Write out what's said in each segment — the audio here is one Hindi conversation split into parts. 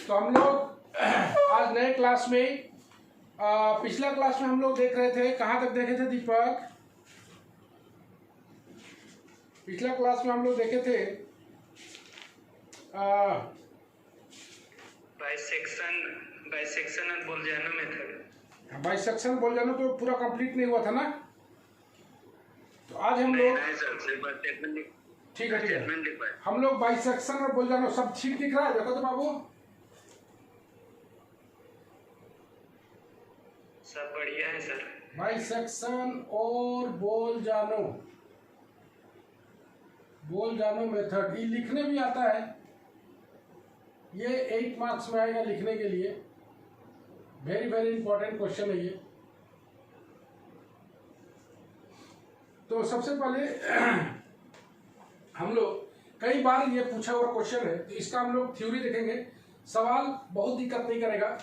तो हम लोग आज नए क्लास में पिछला क्लास में हम लोग देख रहे थे, कहाँ तक देखे थे दीपक? पिछला क्लास में हम लोग देखे थे बाइसेक्शन और बोलजानो मेथड। बाइसेक्शन बोलजानो तो पूरा कंप्लीट नहीं हुआ था ना, तो आज हम लोग ठीक है हम लोग बाइसेक्शन और बोलजानो सब ठीक दिख रहा है। देखो तो बाबू, सब बढ़िया है सर। बाइसेक्शन और बोलजानो मेथड ये लिखने भी आता है, ये 8 मार्क्स में आएगा लिखने के लिए। वेरी वेरी इंपॉर्टेंट क्वेश्चन है ये। तो सबसे पहले हम लोग कई बार ये पूछा हुआ क्वेश्चन है, तो इसका हम लोग थ्योरी देखेंगे। सवाल बहुत दिक्कत नहीं करेगा।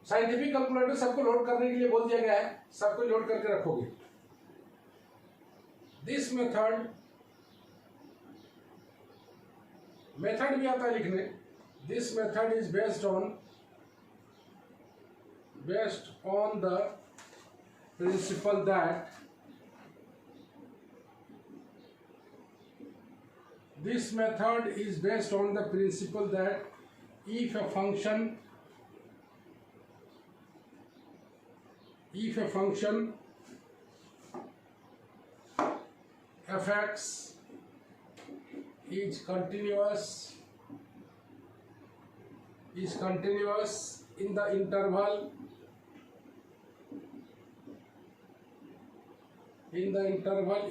साइंटिफिक कैलकुलेटर सबको लोड करने के लिए बोल दिया गया है, सबको लोड करके रखोगे। दिस मेथड भी आता है लिखने। This method is based on the principal that if a function f(x) is continuous in the interval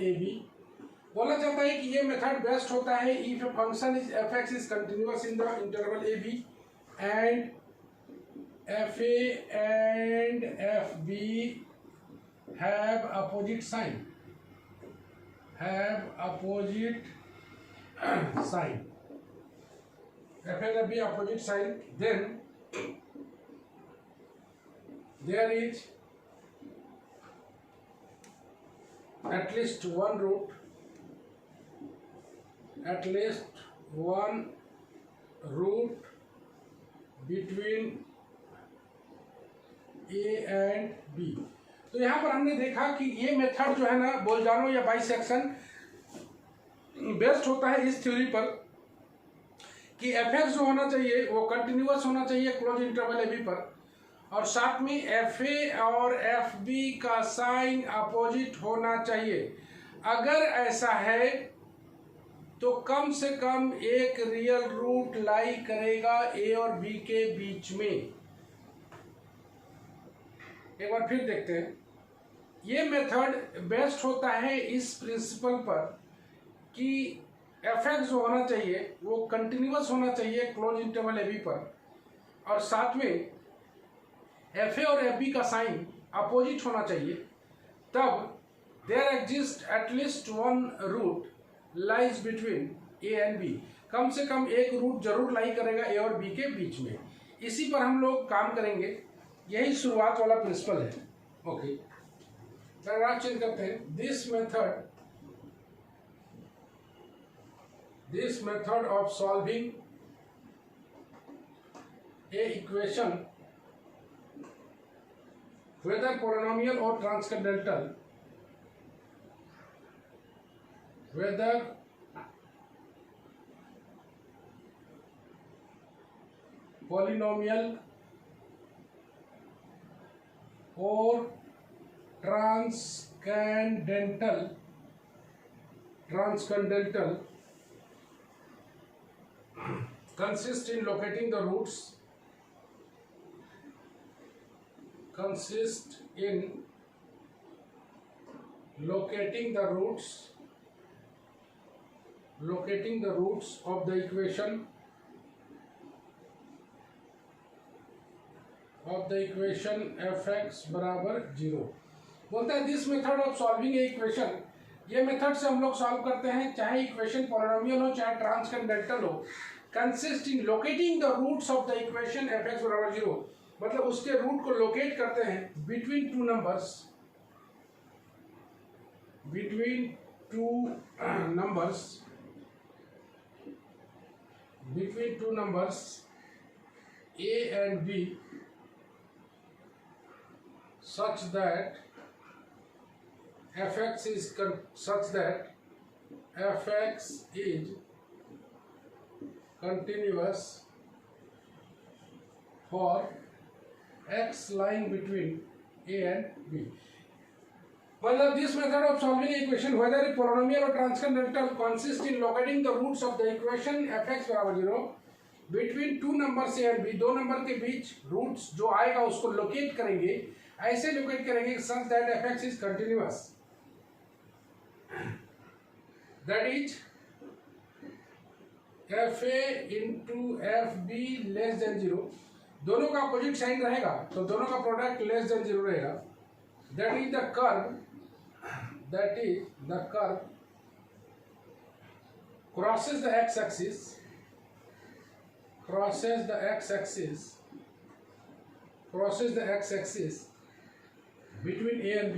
ab। बोला जाता है कि ये मेथड बेस्ट होता है if a function is f(x) is continuous in the interval ab and fa and fb have opposite sign fa and fb opposite sign, then there is at least one root between a and b। तो यहाँ पर हमने देखा कि ये मेथड जो है ना, बोलजानो या बाइसेक्शन, बेस्ट होता है इस थ्योरी पर कि f(x) जो होना चाहिए वो कंटिन्यूअस होना चाहिए क्लोज इंटरवल ab पर, और साथ में fa और fb का साइन अपोजिट होना चाहिए। अगर ऐसा है तो कम से कम एक रियल रूट लाई करेगा a और b के बीच में। एक बार फिर देखते हैं। ये मेथड बेस्ट होता है इस प्रिंसिपल पर कि f(x) जो होना चाहिए वो कंटिन्यूअस होना चाहिए क्लोज इंटरवल ab पर, और साथ में fa और fb का साइन अपोजिट होना चाहिए। तब there exist at least one root lies between A and B. कम से कम एक रूट जरूर लाई करेगा ए और बी के बीच में। इसी पर हम लोग काम करेंगे, यही शुरुआत वाला प्रिंसिपल है। ओके, पैराग्राफ चेंज करते हैं। This method of solving a equation whether polynomial or transcendental, whether polynomial or transcendental consist in locating the roots of the equation f(x) बराबर 0। बोलता है this method of solving a equation, ये मेथड से हम लोग सॉल्व करते हैं, चाहे इक्वेशन पॉलिनोमियल हो चाहे ट्रांसकेंडेंटल हो। Consist in locating the roots of the equation f(x) बराबर 0, मतलब उसके रूट को लोकेट करते हैं between two numbers between two numbers A and B such that fx is continuous for x lying between A and B. मतलब this method of solving equation whether a polynomial or transcendental consists in locating the roots of the equation fx बराबर 0 between two numbers A and B, दो नंबर के बीच रूट्स जो आएगा उसको लोकेट करेंगे, ऐसे लोकेट करेंगे such that fx is continuous, that is fa into fb less than 0, दोनों का अपोजिट साइन रहेगा तो दोनों का प्रोडक्ट लेस देन 0 रहेगा, that is the curve crosses the x-axis between A and B,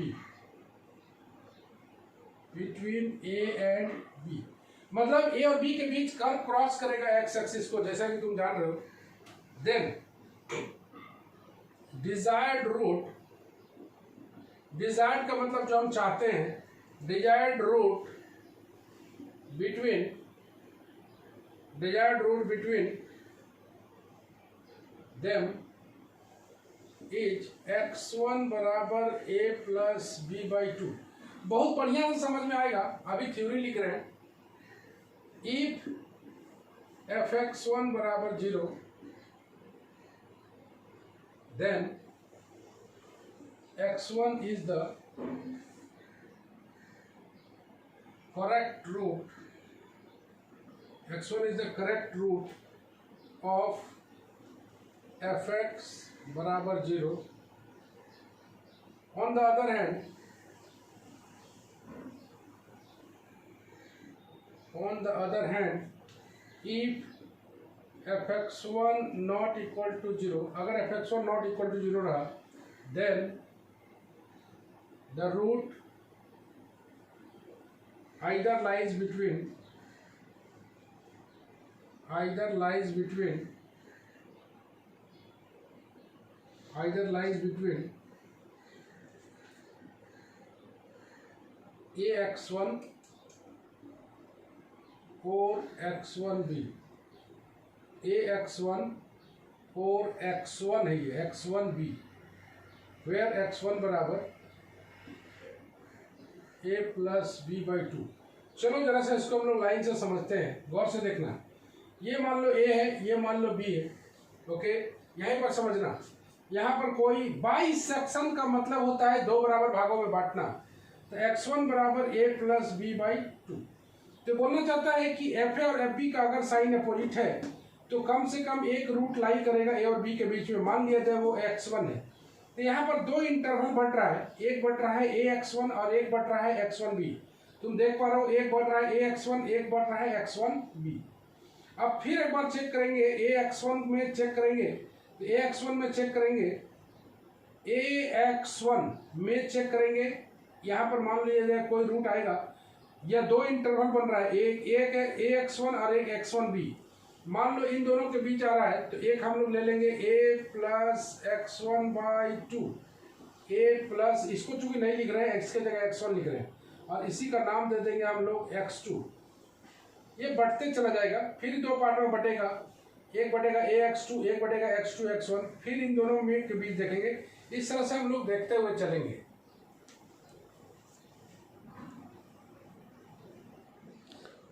मतलब A और B के बीच कर्व क्रॉस करेगा एक्स एक्सिस को, जैसा कि तुम जान रहे हो। देन डिजायर्ड का मतलब जो हम चाहते हैं, desired root between them is x1 बराबर a प्लस b/2। बहुत बढ़िया से समझ में आएगा, अभी थ्योरी लिख रहे हैं। इफ fx1 बराबर 0 then x1 is the correct root of fx बराबर 0। on the other hand if fx1 not equal to 0, अगर fx1 not equal to 0 रहा, then the root either lies between ax1 or x1b, ax1 और x1 है ये x1b, where x1 बराबर a प्लस b/2। चलो जरा से इसको हम लोग लाइन से समझते हैं, गौर से देखना। ये मान लो a है, ये मान लो b है, ओके, यहीं पर समझना। यहाँ पर कोई बाइसेक्शन का मतलब होता है दो बराबर भागों में बांटना, तो x1 बराबर a प्लस b/2। तो बोलना चाहता है कि fa और fb का अगर साइन अपोजिट है तो कम से कम एक रूट लाई करेगा a और b के बीच में, मान लिया जाए वो x1 है। तो यहाँ पर दो इंटरवल बढ़ रहा है, एक बढ़ रहा है ax1 और एक बढ़ रहा है x1b। तुम देख पा रहे हो, एक बढ़ रहा है ax1, एक बढ़ रहा है x1b। अब फिर एक बार चेक करेंगे, ax1 में चेक करेंगे, तो ax1 में चेक करेंगे, ax1 में चेक करेंगे, यहाँ पर मान लिया जाए कोई रूट आएगा, या दो इंटरवल बन रहा है, एक है ax1 और एक x1b। मान लो इन दोनों के बीच आ रहा है, तो एक हम लोग ले लेंगे a plus x1/2, a plus, इसको चूंकि नहीं लिख रहे हैं, x के जगह x1 लिख रहे हैं, और इसी का नाम दे देंगे हम लोग x2। ये बढ़ते चला जाएगा, फिर दो पार्ट में बटेगा, एक बटेगा ax2, एक बटेगा x2 x1, फिर इन दोनों में के बीच देखेंगे। इस तरह से हम लोग देखते हुए चलेंगे।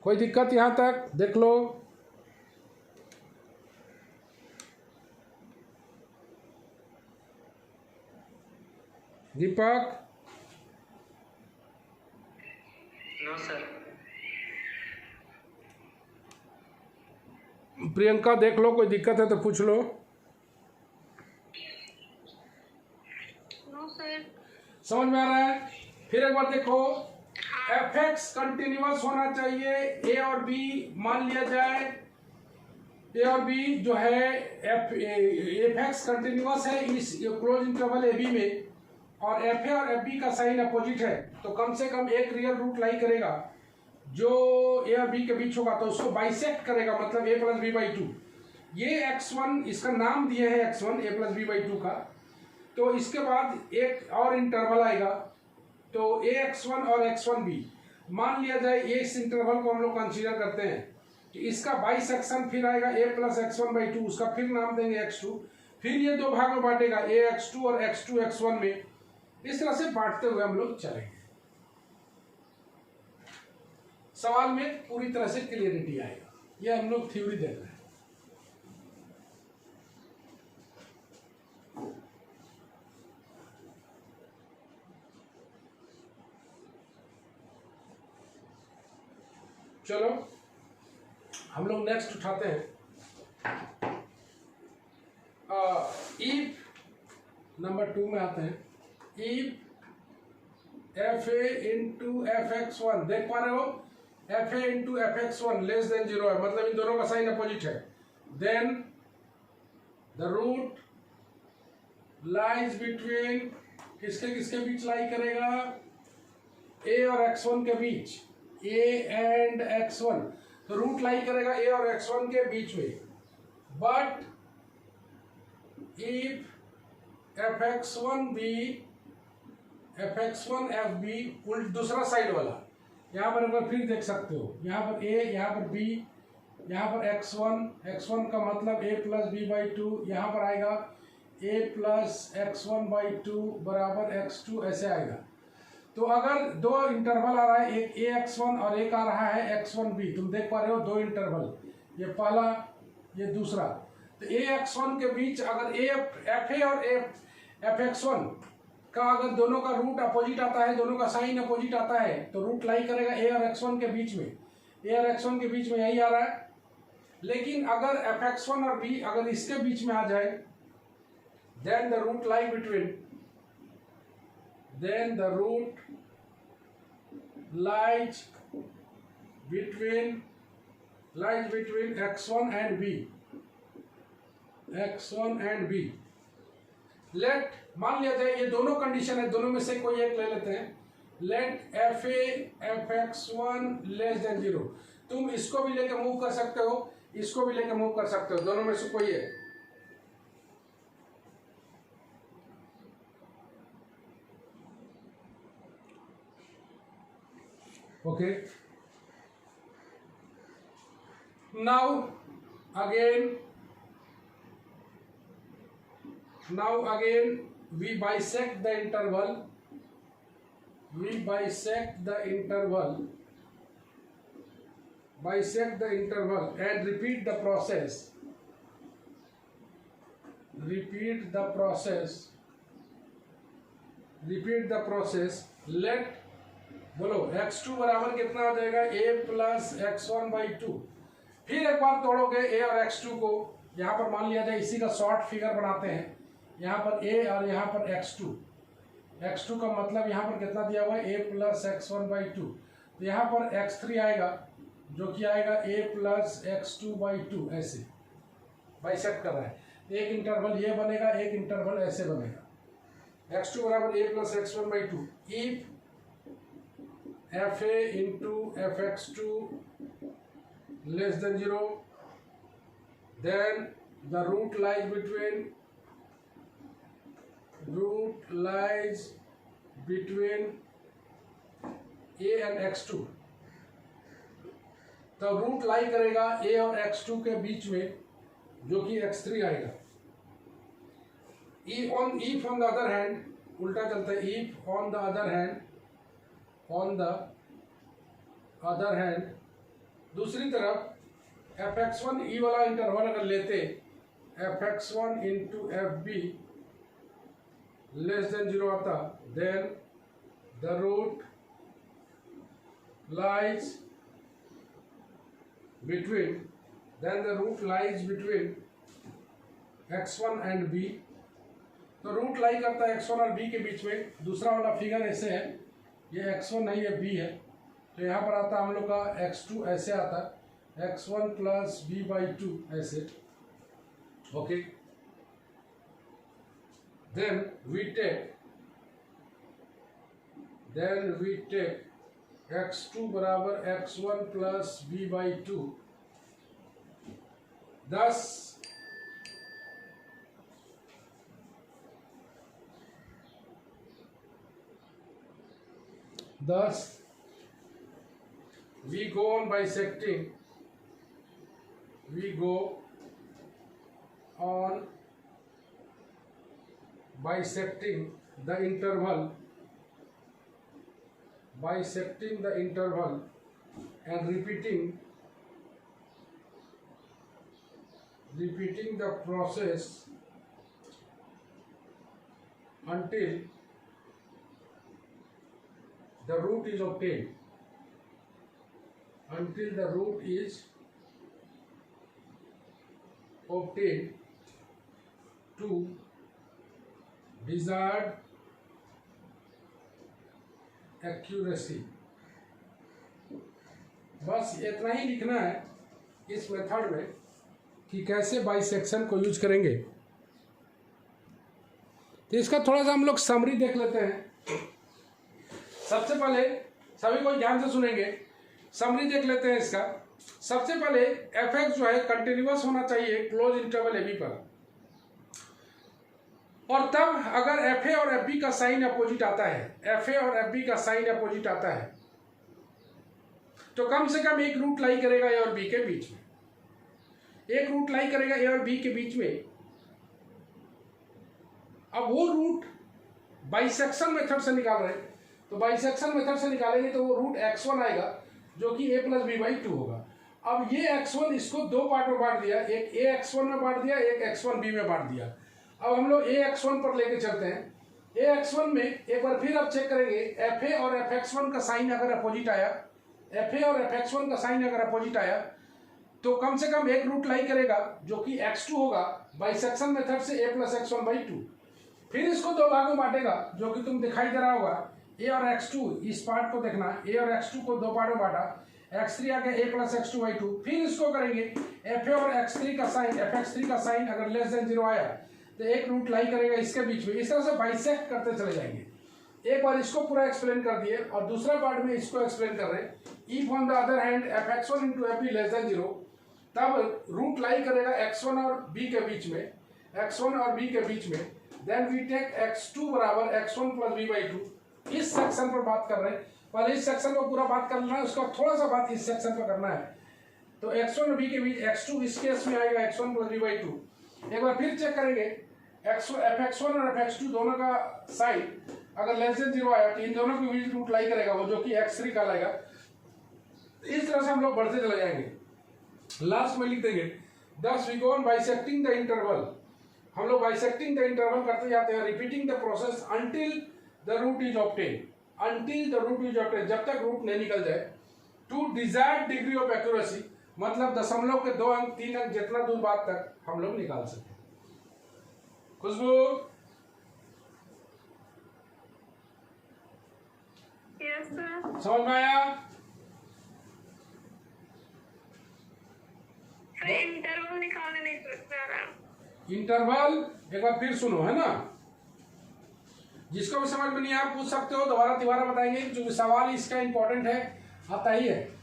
कोई दिक्कत यहाँ तक देख लो। दीपक? No sir. प्रियंका देख लो, कोई दिक्कत है तो पूछ लो। No sir. समझ में आ रहा है? फिर एक बार देखो, fx कंटिन्यूअस होना चाहिए, a और b मान लिया जाए, a और b जो है fx कंटिन्यूअस है इस क्लोज इंटरवल ab में, और fa और fb का साइन अपोजिट है, तो कम से कम एक रियल रूट लाई करेगा जो a और b के बीच होगा, तो उसको बाइसेक्ट करेगा, मतलब a प्लस b/2। ये x1 इसका नाम दिया है x1 a plus b by 2 का, तो इसके बाद एक और इंटरवल आएगा, तो ax1 और x1b मान लिया जाए ये इस इंटरवल को हम लोग कंसीडर करते हैं कि इसका बाइसेक्शन फिर आएगा a प्लस x1 बाई 2, उसका फिर नाम देंगे x2, फिर ये दो भाग में बांटेगा ax2 और x2 x1 में, इस तरह से बांटते हुए हम लोग चलेंगे। सवाल में पूरी तरह से क्लियरिटी आएगा। ये हम लोग थ्योरी देख रहे हैं। चलो हम लोग नेक्स्ट उठाते हैं। इफ नंबर 2 में आते हैं। If f a into f x one, देख पा रहे हो, f a into f x one less than 0 है, मतलब इन दोनों का साइन अपोजिट है। Then the root lies between, किसके किसके बीच लाई करेगा, ए और x1 के बीच, a एंड x1, तो रूट लाई करेगा a और x1 के बीच में। But if fx1b fx1 fb उल्ट दूसरा साइड वाला, यहाँ पर अगर फिर देख सकते हो, यहाँ पर a, यहाँ पर b, यहाँ पर x1 का मतलब a प्लस बी बाई 2, यहाँ पर आएगा a प्लस x1 बाई 2 बराबर x2, ऐसे आएगा। तो अगर दो इंटरवल आ रहा है, एक ax1 और एक आ रहा है x1b, तुम देख पा रहे हो दो इंटरवल, ये पहला ये दूसरा, तो ax1 के बीच अगर fa और fx1 का अगर दोनों का रूट अपोजिट आता है, दोनों का साइन अपोजिट आता है, तो रूट लाई करेगा a और x1 के बीच में, a और x1 के बीच में यही आ रहा है। लेकिन अगर fx1 और b अगर इसके बीच में आ जाए, then the root lie between x1 and b। Let मान लिया जाए ये दोनों कंडीशन है, दोनों में से कोई एक ले लेते हैं। Let f a f x one less than 0, तुम इसको भी लेके मूव कर सकते हो, इसको भी लेके मूव कर सकते हो, दोनों में से कोई है। Okay, now again we bisect the interval, and repeat the process। let बोलो x2 बराबर कितना हो जाएगा, a प्लस x1 बाई 2। फिर एक बार तोड़ोगे a और x2 को, यहाँ पर मान लिया जाए इसी का शॉर्ट फिगर बनाते हैं, यहाँ पर a और यहाँ पर x2 का मतलब यहाँ पर कितना दिया हुआ है, a प्लस x1 बाई 2, तो यहाँ पर x3 आएगा जो कि आएगा a प्लस x2 बाई 2, ऐसे बाइसेक्ट कर रहा है। एक इंटरवल ये बनेगा, एक इंटरवल ऐसे बनेगा, x2 बराबर a plus x1 by 2। If fa into fx2 less than 0, then the root lies between a and x2, तो रूट लाई करेगा a और x2 के बीच में, जो कि x3 आएगा। if on the other hand, उल्टा चलता है, if on the other hand दूसरी तरफ fx1 e वाला इंटरवल अगर लेते, fx1 into fb less than 0 आता, then the root lies between x1 and b, तो रूट लाई करता है x1 और b के बीच में। दूसरा वाला फिगर ऐसे है, ये x1 नहीं है b है, तो यहाँ पर आता हम लोग का x2 ऐसे आता, x1 प्लस b बाई 2 ऐसे। Okay, then we take x2 बराबर x1 plus b by 2। thus Thus, we go on bisecting the interval, and repeating the process until the root is obtained. To desired accuracy. बस इतना ही लिखना है इस मेथड में कि कैसे बाइसेक्शन को यूज करेंगे। तो इसका थोड़ा सा हम लोग समरी देख लेते हैं। सबसे पहले सभी को ध्यान से सुनेंगे, समरी देख लेते हैं इसका। सबसे पहले एफ एक्स जो है कंटिन्यूअस होना चाहिए क्लोज इंटरवल ए बी पर, और तब अगर एफ ए और एफ बी का साइन अपोजिट आता है, तो कम से कम एक रूट लाई करेगा ए और बी के बीच में, अब वो रूट बाइसेक्शन मेथड से निकाल रहे हैं, तो बाइसेक्शन मेथड से निकालेंगे तो वो रूट x1 आएगा जो कि a प्लस बी बाई 2 होगा। अब ये x1 इसको दो पार्ट में बांट दिया, एक a x1 में बांट दिया, एक x1 b में बांट दिया। अब हम लोग a x1 पर लेके चलते हैं। a x1 में एक बार फिर आप चेक करेंगे, fa और fx1 का साइन अगर अपोजिट आया, तो कम से कम एक रूट लाई करेगा जो कि x2 होगा बाइसेक्शन मेथड से a प्लस x1 बाई 2। फिर इसको दो भागों में बांटेगा जो कि तुम दिखाई दे रहा होगा, a और x2, इस पार्ट को देखना, a और x2 को दो पार्ट में बांटा, x3 आ गया a प्लस x2 बाई 2। फिर इसको करेंगे fa और x3 का साइन अगर लेस देन 0 आया तो एक रूट लाई करेगा इसके बीच में। इस तरह से बाइसेक्ट करते चले जाएंगे। एक बार इसको पूरा एक्सप्लेन कर दिए और दूसरा पार्ट में इसको एक्सप्लेन कर रहे हैं। If on the other hand fx1 into F be less than 0, तब रूट लाई करेगा x1 और b के बीच में, देन वी टेक x2 बराबर x1 प्लस b बाई 2। इस सेक्शन पर बात कर रहे हैं, पहले इस सेक्शन को पूरा बात करना है, उसका थोड़ा सा बात इस सेक्शन पर करना है। तो x1 और b के बीच x2 इस केस में आएगा x1 प्लस b बाई 2। एक बार फिर चेक करेंगे, fx1 और fx2 दोनों का साइन अगर लेस देन 0 आया तो इन दोनों के बीच रूट लाई करेगा वो, जो कि x3 का लाएगा। इस तरह से हम लोग बढ़ते चले जाएंगे। लास्ट में लिख देंगे thus we go on bisecting the interval। हम लोग बाइसेक्टिंग द इंटरवल करते जाते हैं, repeating the process until the root is obtained, जब तक रूट नहीं निकल जाए। To desired degree of accuracy, मतलब दशमलव के 2 अंक 3 अंक जितना दूर बाद तक हम लोग निकाल सके। खुशबू, यस सर। समझ में आया? इंटरवल निकालने नहीं समझ में आ रहा। इंटरवल एक बार फिर सुनो, है ना? जिसको भी समझ में नहीं आया पूछ सकते हो, दोबारा बताएंगे, जो सवाल इसका इंपॉर्टेंट है, आता ही है।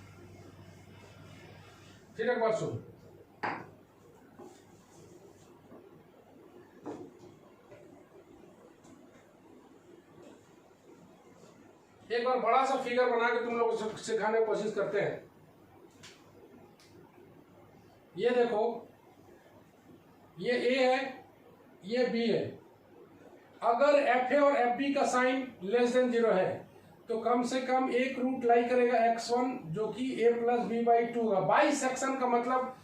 फिर एक बार सुनो। एक बार बड़ा सा फिगर बना के तुम लोग सिखाने की कोशिश करते हैं। ये देखो, ये A है, ये B है। अगर FA और FB का साइन लेस देन 0 है तो कम से कम एक रूट लाई करेगा x1 जो कि a प्लस बी बाई 2 का। बाइसेक्शन का मतलब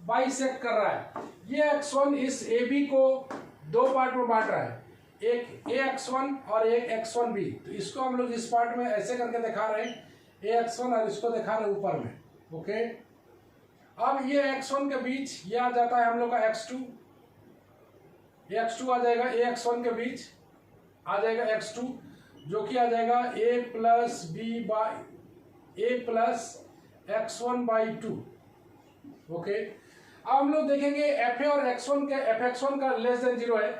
बाइसेक्ट कर रहा है। ये x1 इस AB को दो पार्ट में बांट रहा है, एक ax1 और एक x1b। तो इसको हम लोग इस पार्ट में ऐसे करके दिखा रहे हैं ax1 और इसको दिखा रहे हैं ऊपर में। ओके, अब ये x1 के बीच ये आ जाता है हम लोग का x2 आ जाएगा ax1 के बीच आ जाएगा x2 जो कि आ जाएगा a plus b by a plus x1 by 2। Okay, अब हम लोग देखेंगे fa और fx1 का लेस देन 0 है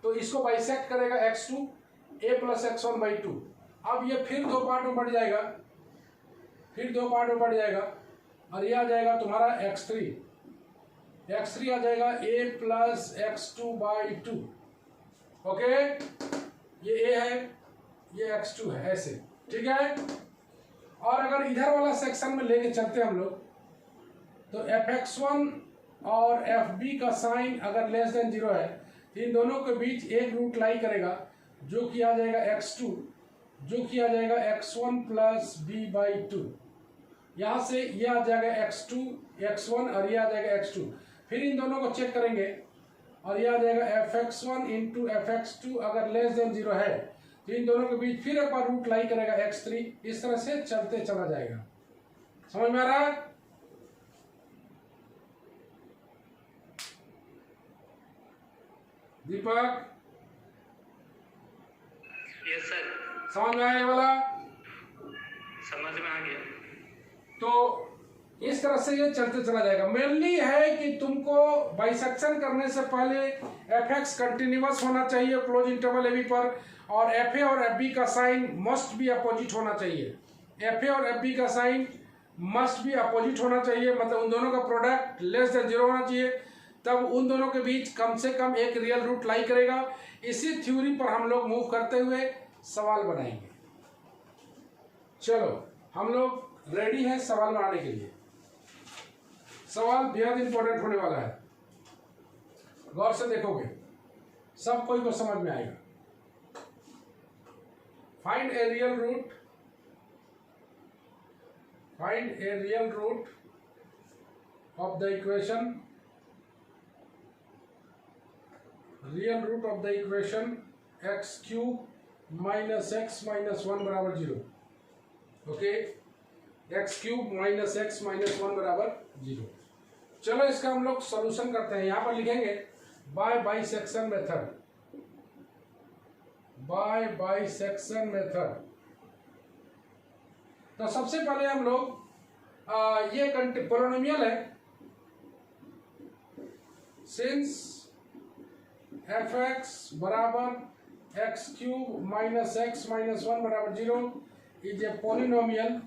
तो इसको बाइसेक्ट करेगा x2 a plus x1 by 2। अब ये फिर दो पार्ट में बढ़ जाएगा, और ये आ जाएगा तुम्हारा x3 आ जाएगा a plus x2 by 2। Okay, ये a है, ये x2 है, ऐसे। ठीक है, और अगर इधर वाला सेक्शन में लेके चलते हम लोग तो fx1 और fb का साइन अगर लेस देन 0 है तो इन दोनों के बीच एक रूट लाई करेगा जो कि आ जाएगा x2, जो कि आ जाएगा x1 प्लस बी बाई 2। यहाँ से ये आ जाएगा x2 x1 और ये आ जाएगा x2। फिर इन दोनों को चेक करेंगे और ये आ जाएगा fx1 इंटू fx2 अगर लेस देन 0 है तो इन दोनों के बीच फिर एक बार रूट लाई करेगा x3। इस तरह से चलते चला जाएगा। समझ में आ रहा है? दीपक यस सर, समझ में आया ये वाला? समझ में आ गया। तो इस तरह से ये चलते चला जाएगा। मेनली है कि तुमको बाइसेक्शन करने से पहले fx कंटिन्यूअस होना चाहिए क्लोज इंटरवल ab पर, और fa और fb का साइन मस्ट बी अपोजिट होना चाहिए। fa और fb का साइन मस्ट बी अपोजिट होना चाहिए, मतलब उन दोनों का प्रोडक्ट लेस देन 0 होना चाहिए, तब उन दोनों के बीच कम से कम एक रियल रूट लाई करेगा। इसी थ्योरी पर हम लोग मूव करते हुए सवाल बनाएंगे। चलो हम लोग रेडी हैं सवाल बनाने के लिए। सवाल बेहद इंपॉर्टेंट होने वाला है, गौर से देखोगे सब कोई को समझ में आएगा। Find a real root, find a real root of the equation, real root of the equation x cube minus x minus 1 बराबर 0। Okay, x cube minus x minus 1 बराबर 0। चलो इसका हम लोग सॉल्यूशन करते हैं। यहां पर लिखेंगे by bisection method, by bisection method. तो सबसे पहले हम लोग ये पोलिनोमियल है, सिंस fx बराबर x cube minus x minus 1 बराबर 0 is a polynomial,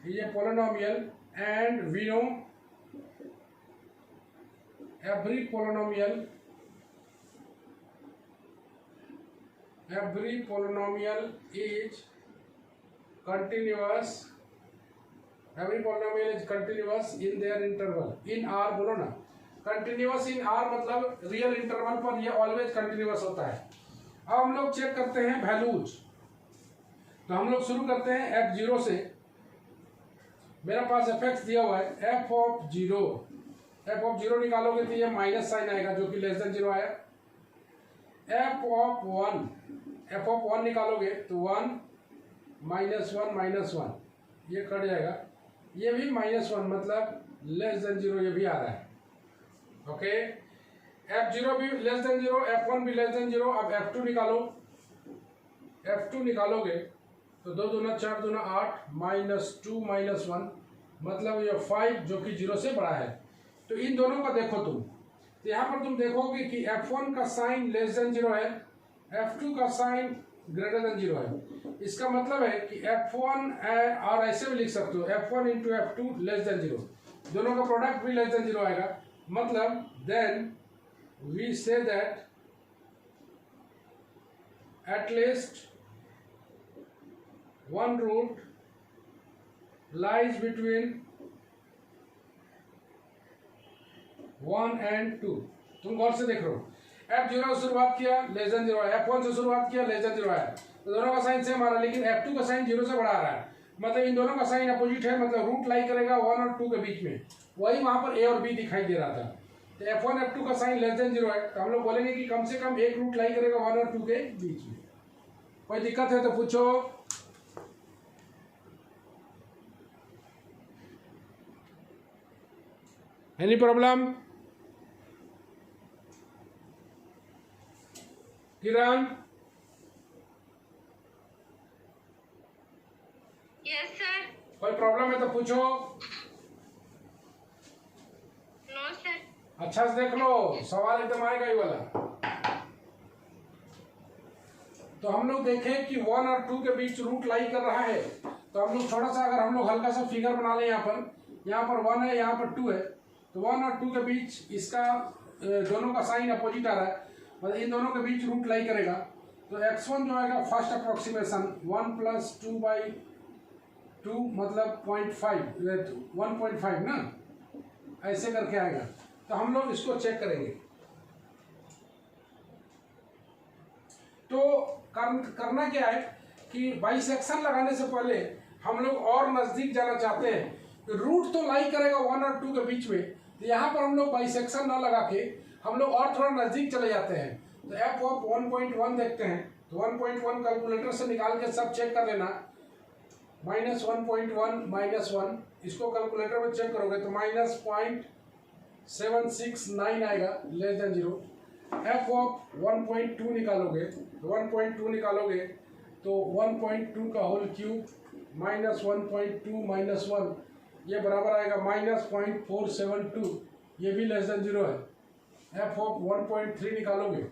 is a polynomial and we know every polynomial is continuous, every polynomial is continuous in their interval, in R बोलो ना, continuous in R मतलब रियल इंटरवल पर ये ऑलवेज कंटिन्यूअस होता है। अब हम लोग चेक करते हैं वैल्यूज। तो हम लोग शुरू करते हैं f0 से। मेरा पास fx दिया हुआ है, f ऑफ 0 निकालोगे तो ये माइनस साइन आएगा जो कि लेस देन 0 आया। f ऑफ 1 निकालोगे तो 1 माइनस 1 ये कट जाएगा, ये भी -1 मतलब लेस देन 0 ये भी आ रहा है। ओके, f0 भी लेस देन 0, f1 भी लेस देन 0। अब f2 निकालो, f2 निकालोगे तो 2 दूना 4 दूना 8 -2 -1 मतलब ये 5 जो कि 0 से बड़ा है। तो इन दोनों का देखो तुम, तो यहाँ पर तुम देखोगे कि f1 का साइन लेस देन 0 है, f2 का साइन ग्रेटर देन 0 है। इसका मतलब है कि f1 और ऐसे भी लिख सकते हो f1 into f2 less than 0, दोनों का प्रोडक्ट भी लेस देन 0 आएगा। मतलब then we say that at least one root lies between 1 and 2। तुम गौर से देख रहे हो, f0 से शुरुआत किया लेस देन 0 है, f1 से शुरुआत किया लेस देन 0 है, तो दोनों का साइन सेम आ रहा है, लेकिन f2 का साइन 0 से बड़ा आ रहा है, मतलब इन दोनों का साइन अपोजिट है, मतलब रूट लाई करेगा 1 और 2 के बीच में। वही वहां पर a और b दिखाई दे रहा था। तो f1 f2 का साइन लेस देन 0 है, तो हम लोग बोलेंगे कि कम से कम एक रूट लाई करेगा 1 और 2 के बीच में। कोई दिक्कत है तो पूछो। Any problem? Kiran? Yes sir. कोई प्रॉब्लम है तो पूछो। No sir. अच्छा से देख लो, सवाल एकदम आएगा ही वाला। तो हम लोग देखें कि 1 और 2 के बीच रूट लाई कर रहा है, तो हम लोग थोड़ा सा अगर हम लोग हल्का सा फिगर बना लें, यहाँ पर 1 है, यहाँ पर 2 है, तो 1 और 2 के बीच इसका दोनों का साइन अपोजिट आ रहा है, मतलब इन दोनों के बीच रूट लाई करेगा। तो तो x1 जो आएगा फर्स्ट अप्रोक्सीमेशन 1 + 2/2 मतलब 1.5 ना, ऐसे करके आएगा। तो हम लोग इसको चेक करेंगे। तो करना क्या है कि बाइसेक्शन लगाने से पहले हम लोग और नज़दीक जाना चाहते हैं। रूट तो लाई करेगा 1 और 2 के बीच में, तो यहाँ पर हम लोग बाइसेक्शन ना लगा के हम लोग और थोड़ा नज़दीक चले जाते हैं। तो एफ ऑफ 1.1 देखते हैं। तो 1.1 कैलकुलेटर से निकाल के सब चेक कर लेना। -1.1 -1 इसको कैलकुलेटर में चेक करोगे तो -0.769 आएगा, लेस देन 0। एफ ऑफ 1.2 निकालोगे तो 1.2 निकालोगे तो 1.2 का होल क्यूब -1.2 -1 ये बराबर आएगा -0.472, ये भी लेस देन 0 है। एफ ऑफ 1.3 निकालोगे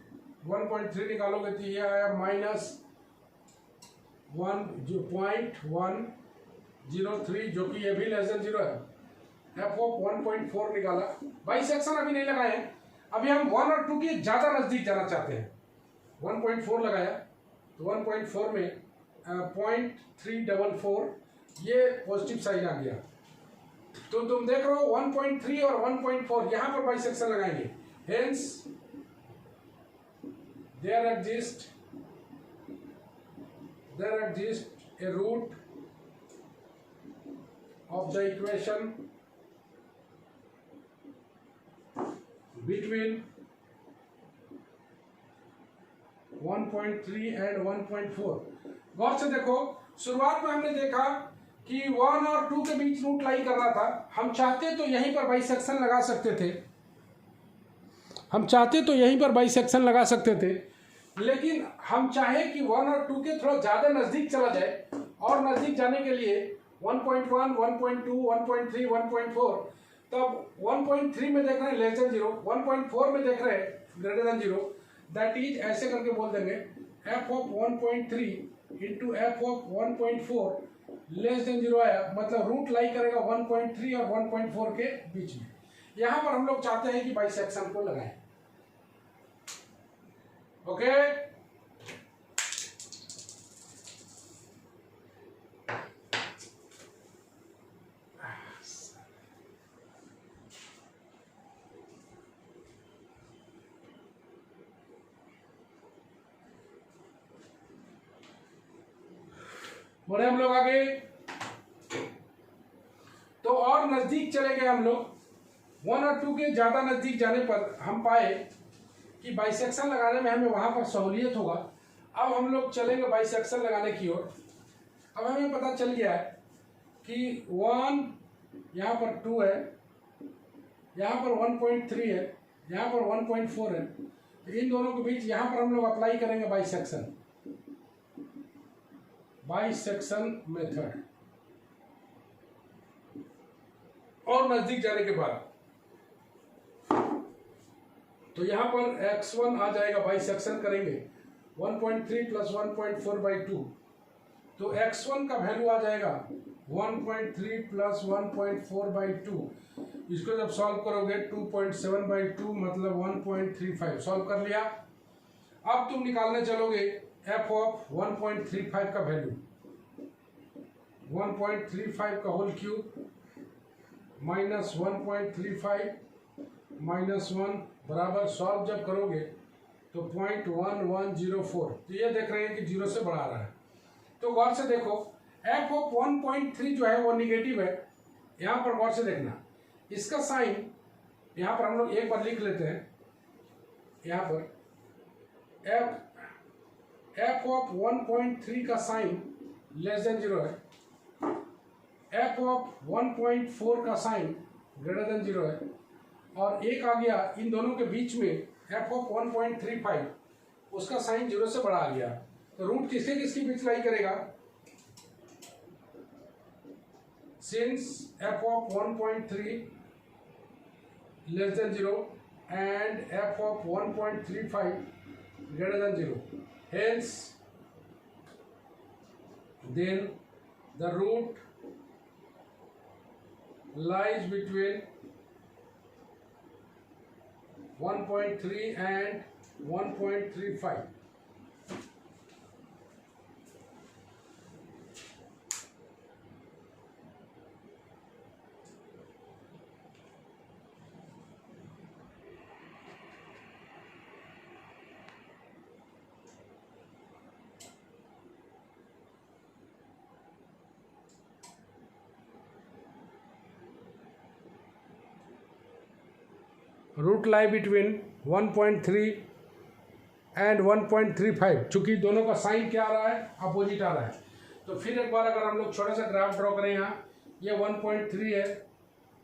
तो ये आया -1.103 जो कि ये भी लेस देन 0 है। एफ ऑफ 1.4 निकाला। बाइसेक्शन अभी नहीं लगाए हैं, अभी हम 1 और 2 के ज़्यादा नज़दीक जाना चाहते हैं। 1.4 लगाया तो 1.4 में 0.344 ये पॉजिटिव साइन आ गया। तो तुम देख रहे हो 1.3 और 1.4 यहाँ पर बाइसेक्शन लगाएंगे। Hence there exists a root of the equation between 1.3 and 1.4। गौर से देखो, शुरुआत में हमने देखा कि 1 और 2 के बीच रूट लाई करना था। हम चाहते तो यहीं पर बाइसेक्शन लगा सकते थे, लेकिन हम चाहे कि 1 और 2 के थोड़ा ज़्यादा नज़दीक चला जाए, और नज़दीक जाने के लिए 1.1, 1.2, 1.3, 1.4, तब 1.3 में देख रहे हैं लेस देन 0, 1.4 में देख रहे हैं ग्रेटर देन 0। दैट इज ऐसे करके बोल देंगे F of 1.3 into F of 1.4 less than 0 आया, मतलब रूट लाई करेगा 1.3 और 1.4 के बीच में। यहाँ पर हम लोग चाहते हैं कि बाइसेक्शन को लगाएं। ओके बढ़े हम लोग आगे। तो और नजदीक चले गए हम लोग। 1 और 2 के ज्यादा नजदीक जाने पर हम पाए कि बाइसेक्शन लगाने में हमें वहां पर सहूलियत होगा। अब हम लोग चलेंगे बाइसेक्शन लगाने की ओर। अब हमें पता चल गया है कि 1 यहाँ पर 2 है, यहाँ पर 1.3 है, यहाँ पर 1.4 है। इन दोनों के बीच यहाँ पर हम लोग अप्लाई करेंगे बाइसेक्शन मेथड। और नजदीक जाने के बाद तो यहाँ पर x1 आ जाएगा, बाइसेक्शन करेंगे 1.3 + 1.4/2, तो x1 का वैल्यू आ जाएगा 1.3 + 1.4/2। इसको जब सॉल्व करोगे 2.7/2 मतलब 1.35 सॉल्व कर लिया। अब तुम निकालने चलोगे f ऑफ 1.35 का वैल्यू। 1.35 का होल क्यूब -1.35 -1 बराबर सॉल्व जब करोगे तो 0.1104। तो ये देख रहे हैं कि 0 से बढ़ा रहा है। तो गौर से देखो f ऑफ 1.3 जो है वो निगेटिव है। यहाँ पर गौर से देखना, इसका साइन यहाँ पर हम लोग एक बार लिख लेते हैं। यहाँ पर f ऑफ 1.3 का साइन लेस देन 0 है, f ऑफ 1.4 का साइन ग्रेटर देन 0 है, और एक आ गया इन दोनों के बीच में f ऑफ 1.35, उसका साइन 0 से बड़ा आ गया। तो रूट किसके किसकी बीच लाई करेगा? Since f of 1.3 less than 0 and f of 1.35 greater than 0, hence then the root lies between 1.3 and 1.35। Root lie between 1.3 and 1.35, चूंकि दोनों का साइन क्या आ रहा है, अपोजिट आ रहा है। तो फिर एक बार अगर हम लोग छोटा सा ग्राफ ड्रॉ करें, यहाँ ये 1.3 है,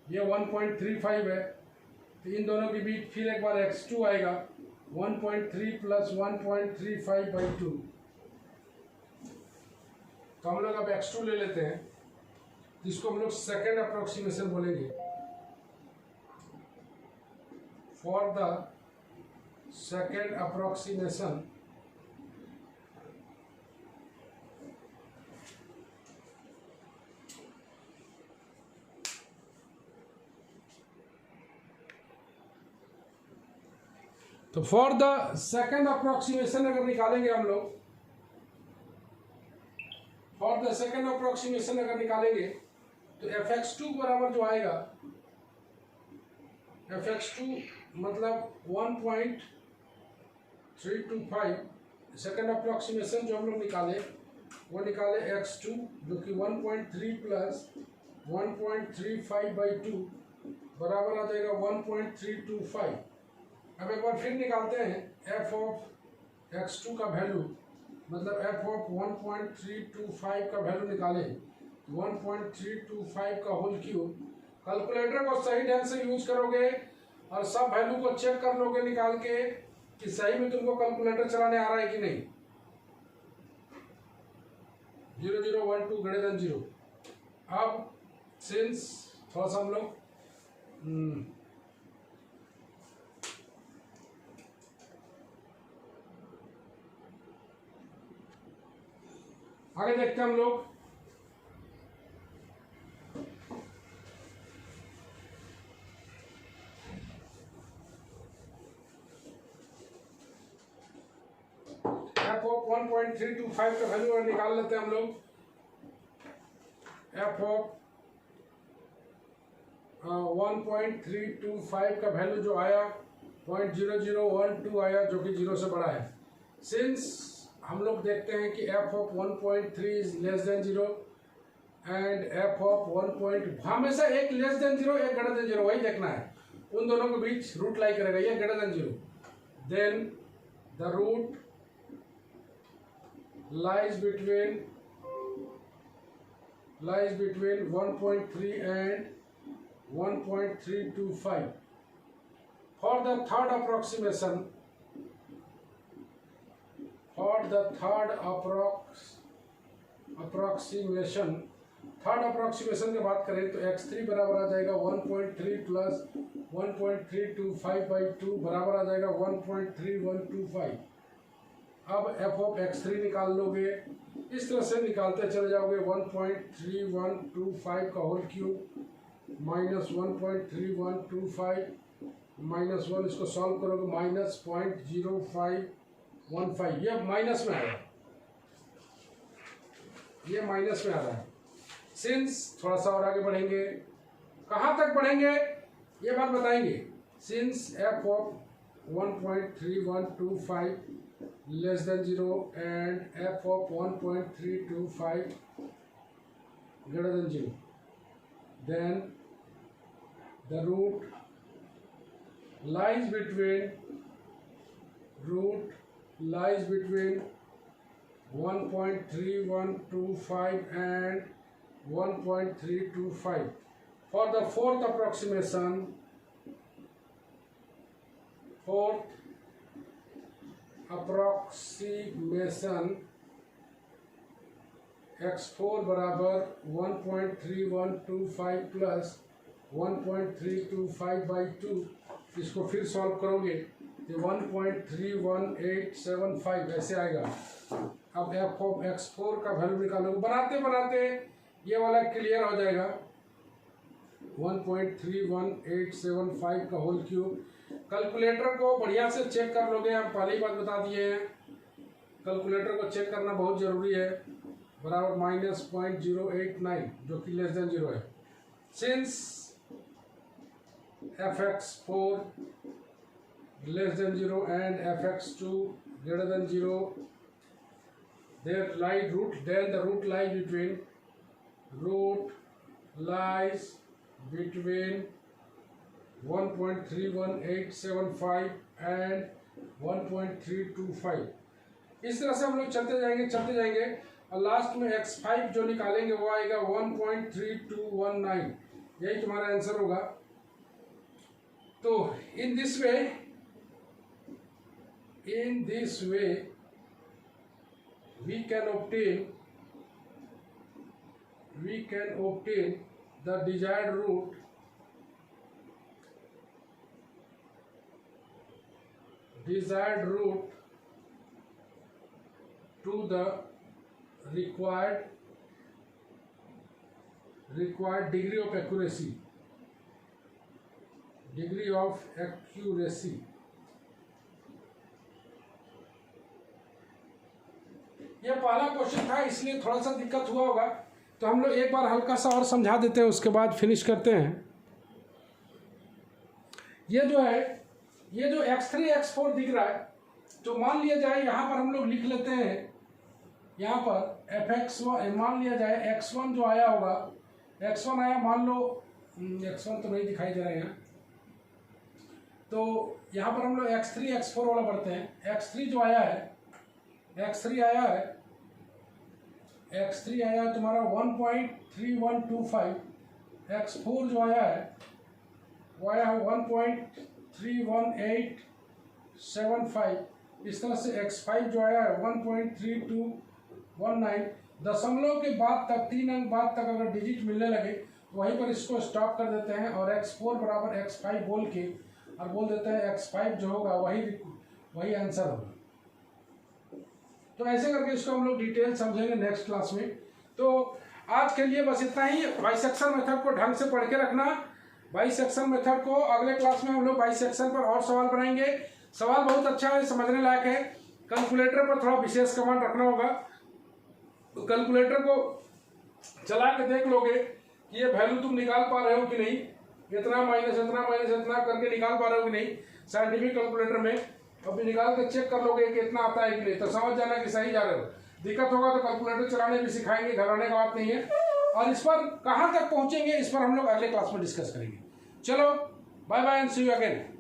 ये 1.35 है, तो इन दोनों के बीच फिर एक बार x2 आएगा, 1.3 प्लस 1.35/2। तो हम लोग अब x2 ले लेते हैं, जिसको हम लोग सेकेंड अप्रोक्सीमेशन बोलेंगे। फॉर द सेकेंड अप्रोक्सीमेशन तो फॉर द सेकेंड अप्रोक्सीमेशन अगर निकालेंगे हम लोग, फॉर द सेकेंड अप्रोक्सीमेशन अगर निकालेंगे तो fx2 बराबर जो आएगा, fx2 मतलब 1.325, सेकेंड अप्रोक्सीमेशन जो हम लोग निकाले वो निकाले x2 जो कि 1.3 प्लस 1.35/2 बराबर आ जाएगा 1.325। अब एक बार फिर निकालते हैं f ऑफ x2 का वैल्यू, मतलब f ऑफ 1.325 का वैल्यू निकाले, 1.325 का होल क्यूब। कैलकुलेटर को सही ढंग से यूज करोगे और सब वैल्यू को चेक कर लोगे निकाल के कि सही में तुमको कैलकुलेटर चलाने आ रहा है कि नहीं। 0012 ग्रेटर देन 0। अब सिंस थोड़ा सा हम लोग आगे देखते हैं हम लोग। f ऑफ 1.325 का वैल्यू निकाल लेते हैं हम लोग। f ऑफ 1.325 का वैल्यू जो आया 0.0012 आया, जो कि 0 से बड़ा है। सिंस हम लोग देखते हैं कि f of 1.3 is less than 0 and f of 1. हमेशा एक लेस देन 0 एक ग्रेटर देन 0 वही देखना है, उन दोनों के बीच रूट लाई करेगा, ये greater than 0, then the root lies between 1.3 and 1.325. For the third approximation, third approximation की बात करें तो x3 बराबर आ जाएगा 1.3 प्लस 1.325/2 बराबर आ जाएगा 1.3125। अब f ऑफ x3 निकाल लोगे, इस तरह से निकालते चले जाओगे, 1.3125 का होल क्यूब माइनस 1.3125 माइनस 1, इसको सॉल्व करोगे माइनस 0.0515, ये माइनस में आ रहा है, ये माइनस में आ रहा है। सिंस थोड़ा सा और आगे बढ़ेंगे, कहाँ तक बढ़ेंगे ये बात बताएंगे। Since f of 1.3125 less than 0 and f of 1.325 greater than 0, then the root lies between 1.3125 and 1.325. For the fourth approximation, x4 बराबर 1.3125 प्लस 1.325/2, इसको फिर सॉल्व करोगे तो 1.31875 ऐसे आएगा। अब f ऑफ x4 का वैल्यू निकालोगे, बनाते बनाते ये वाला क्लियर हो जाएगा, 1.31875 का होल क्यूब। कैलकुलेटर को बढ़िया से चेक कर लोगे, हम पहले ही बात बता दिए हैं, कैलकुलेटर को चेक करना बहुत ज़रूरी है, बराबर माइनस 0.089 जो कि लेस देन 0 है। Since fx4 less than 0 and fx2 greater than 0, then the root lies between 1.31875 and 1.325। इस तरह से हम लोग चलते जाएंगे और लास्ट में x5 जो निकालेंगे वो आएगा 1.3219। यही तुम्हारा आंसर होगा। तो in this way we can obtain the desired route to the required degree of accuracy। ये पहला क्वेश्चन था, इसलिए थोड़ा सा दिक्कत हुआ होगा, तो हम लोग एक बार हल्का सा और समझा देते हैं, उसके बाद फिनिश करते हैं। ये जो है, ये जो x3 x4 दिख रहा है, तो मान लिया जाए यहाँ पर हम लोग लिख लेते हैं, यहाँ पर fx1 मान लिया जाए x1 जो आया होगा, x1 आया, मान लो x1 तो नहीं दिखाई दे रहा है यहाँ, तो यहाँ पर हम लोग x3 x4 वाला पढ़ते हैं। x3 जो आया है, x3 आया है तुम्हारा 1.3125, x4 जो आया है वो आया है 1.31875, इस तरह से x5 जो आया है 1.3219। दशमलव के बाद तक 3 अंक बाद तक अगर डिजिट मिलने लगे तो वहीं पर इसको स्टॉप कर देते हैं और x4 बराबर x5 बोल के और बोल देते हैं x5 जो होगा वही आंसर होगा। तो ऐसे करके इसको हम लोग डिटेल समझेंगे नेक्स्ट क्लास में। तो आज के लिए बस इतना ही। बाइसेक्शन मेथड को ढंग से पढ़ के रखना। बाइसेक्शन मेथड को अगले क्लास में हम लोग बाइसेक्शन पर और सवाल बनाएंगे। सवाल बहुत अच्छा है, समझने लायक है। कैलकुलेटर पर थोड़ा विशेष कमांड रखना होगा। तो कैलकुलेटर को चला के देख लोगे कि ये वैल्यू तुम निकाल पा रहे हो कि नहीं, इतना माइनस इतना करके निकाल पा रहे हो कि नहीं साइंटिफिक कैलकुलेटर में। अभी निकाल के चेक कर लोगे कि इतना आता है कि नहीं, तो समझ जाना कि सही जा रहे हो। दिक्कत होगा तो कैलकुलेटर चलाने भी सिखाएंगे, घबराने का बात नहीं है। और इस पर कहाँ तक पहुँचेंगे इस पर हम लोग अगले क्लास में डिस्कस करेंगे। चलो bye bye and see you again.